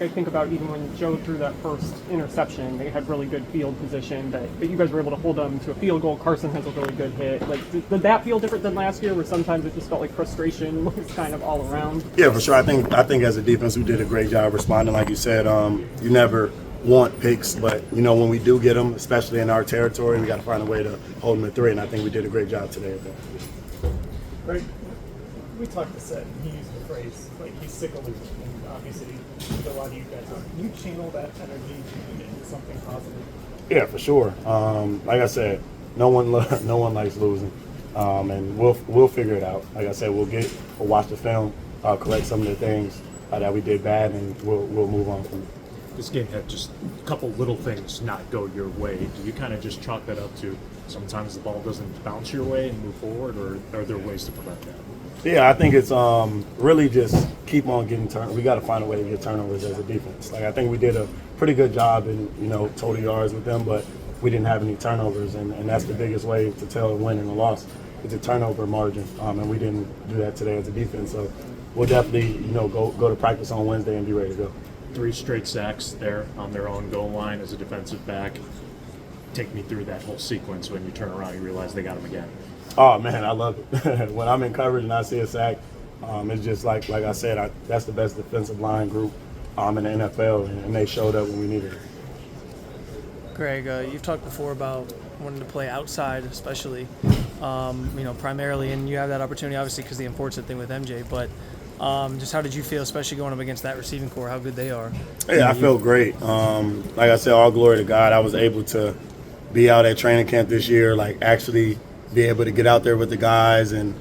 I think about even when Joe threw that first interception, they had really good field position, but you guys were able to hold them to a field goal. Carson has a really good hit. Like, did that feel different than last year, where sometimes it just felt like frustration was kind of all around? Yeah, for sure. I think as a defense, we did a great job responding. Like you said, you never want picks, but when we do get them, especially in our territory, we got to find a way to hold them at 3. And I think we did a great job today at that. Greg, we talked to Seth, and he used the phrase like he's sick of losing. And obviously, a lot of you guys are. Can you channel that energy into something positive? Yeah, for sure. Like I said, no one likes losing, and we'll figure it out. Like I said, we'll watch the film, correct some of the things that we did bad, and we'll move on from it. This game had just a couple little things not go your way. Do you kind of just chalk that up to sometimes the ball doesn't bounce your way and move forward, or are there ways to prevent that? Yeah, I think it's really just keep on getting turnovers. We got to find a way to get turnovers as a defense. Like, I think we did a pretty good job in total yards with them, but we didn't have any turnovers, and that's the biggest way to tell a win and a loss. It's a turnover margin, and we didn't do that today as a defense. So we'll definitely go to practice on Wednesday and be ready to go. 3 straight sacks there on their own goal line as a defensive back. Take me through that whole sequence when you turn around and you realize they got him again. Oh, man, I love it. When I'm in coverage and I see a sack, it's just like I said, that's the best defensive line group in the NFL, and they showed up when we needed it. Greg, you've talked before about wanting to play outside, especially, primarily, and you have that opportunity, obviously, because the unfortunate thing with MJ, but just how did you feel, especially going up against that receiving core, how good they are? Yeah, I felt great. Like I said, all glory to God. I was able to be out at training camp this year, like actually be able to get out there with the guys and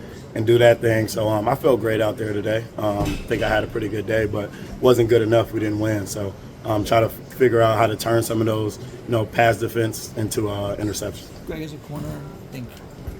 do that thing. So I felt great out there today. I think I had a pretty good day, but wasn't good enough. We didn't win. So try to figure out how to turn some of those, pass defense into interceptions. Greg, as a corner, I think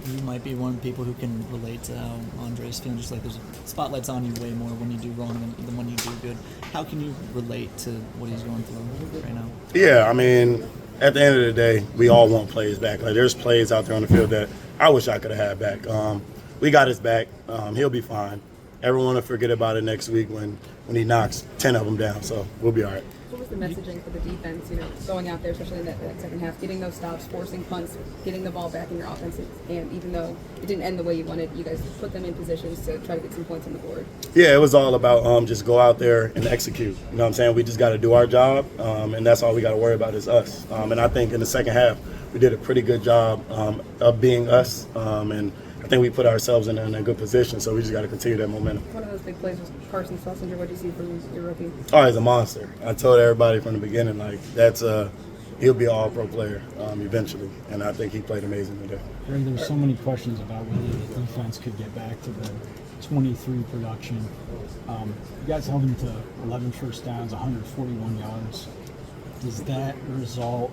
you might be one of the people who can relate to how Andre's feeling, just like there's spotlights on you way more when you do wrong than when you do good. How can you relate to what he's going through right now? Yeah, I mean, at the end of the day, we all want plays back. Like, there's plays out there on the field that I wish I could have had back. We got his back. He'll be fine. Everyone will forget about it next week when he knocks 10 of them down, so we'll be all right. What was the messaging for the defense, going out there, especially in that second half, getting those stops, forcing punts, getting the ball back in your offense, and even though it didn't end the way you wanted, you guys put them in positions to try to get some points on the board? Yeah, it was all about just go out there and execute. You know what I'm saying? We just got to do our job, and that's all we got to worry about is us. And I think in the second half, we did a pretty good job of being us, and I think we put ourselves in a good position, so we just got to continue that momentum. One of those big plays was Carson Schlesinger. What did you see from your rookie? Oh, he's a monster. I told everybody from the beginning, he'll be an all-pro player eventually, and I think he played amazing today. There's so many questions about whether the defense could get back to the 23 production. You guys held them to 11 first downs, 141 yards. Does that result,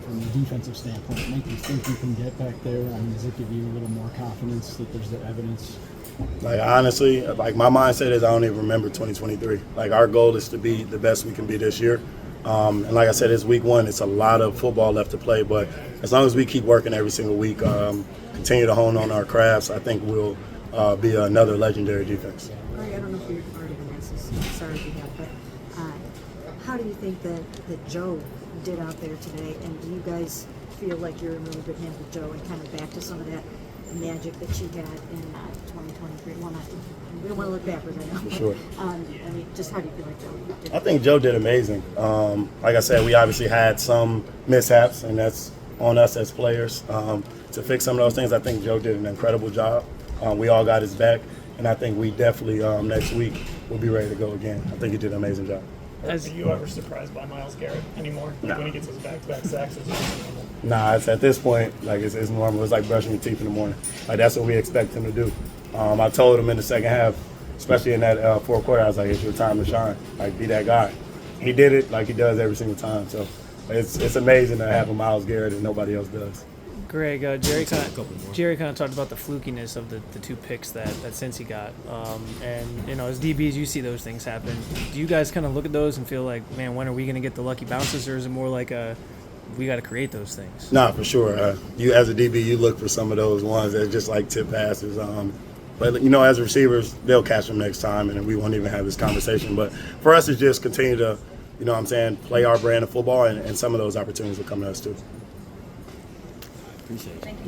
from the defensive standpoint, make you think you can get back there? I mean, does it give you a little more confidence that there's the evidence? Like, honestly, my mindset is I don't even remember 2023. Like, our goal is to be the best we can be this year. And like I said, it's week 1. It's a lot of football left to play. But as long as we keep working every single week, continue to hone on our crafts, I think we'll be another legendary defense. Greg, I don't know if you've already been asked this. I'm sorry if you have, but how do you think that Joe did out there today? And do you guys feel like you're in really good hands with Joe and kind of back to some of that magic that she had in 2023? Well, we don't want to look backwards right now. Sure. I mean, just how do you feel like Joe did? I think Joe did amazing. Like I said, we obviously had some mishaps, and that's on us as players to fix some of those things. I think Joe did an incredible job. We all got his back, and I think we definitely next week will be ready to go again. I think he did an amazing job. Are you ever surprised by Myles Garrett anymore? Like, when he gets his back-to-back sacks, is it normal? Nah, it's at this point, it's normal. It's like brushing your teeth in the morning. Like, that's what we expect him to do. I told him in the second half, especially in that fourth quarter, I was like, it's your time to shine. Like, be that guy. He did it like he does every single time. So it's amazing to have a Myles Garrett and nobody else does. Greg, Jerry kind of talked about the flukiness of the 2 picks that Cincy got, and as DBs, you see those things happen. Do you guys kind of look at those and feel like, man, when are we going to get the lucky bounces, or is it more like we got to create those things? Nah, for sure. You as a DB, you look for some of those ones that just like tip passes. But, you know, as receivers, they'll catch them next time, and we won't even have this conversation. But for us, it's just continue to, you know what I'm saying, play our brand of football, and some of those opportunities will come to us too. Appreciate it.